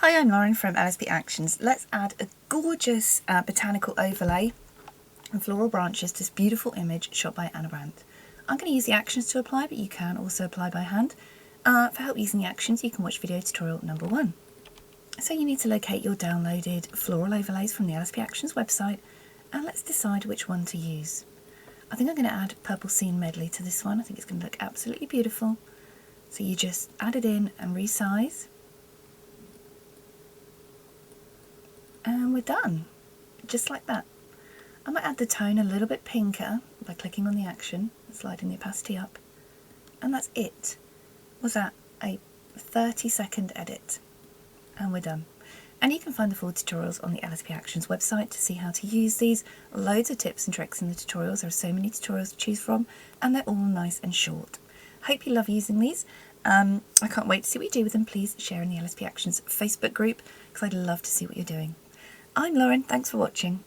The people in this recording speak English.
Hi, I'm Lauren from LSP Actions. Let's add a gorgeous botanical overlay and floral branches to this beautiful image shot by Ana Brandt. I'm going to use the actions to apply, but you can also apply by hand. For help using the actions, you can watch video tutorial number 1. So you need to locate your downloaded floral overlays from the LSP Actions website, and let's decide which one to use. I think I'm going to add Purple Scene Medley to this one. I think it's going to look absolutely beautiful. So you just add it in and resize. And we're done, just like that. I might add the tone a little bit pinker by clicking on the action and sliding the opacity up. And that's it. Was that a 30-second edit? And we're done. And you can find the full tutorials on the LSP Actions website to see how to use these. Loads of tips and tricks in the tutorials. There are so many tutorials to choose from, and they're all nice and short. Hope you love using these. I can't wait to see what you do with them. Please share in the LSP Actions Facebook group, because I'd love to see what you're doing. I'm Lauren, thanks for watching.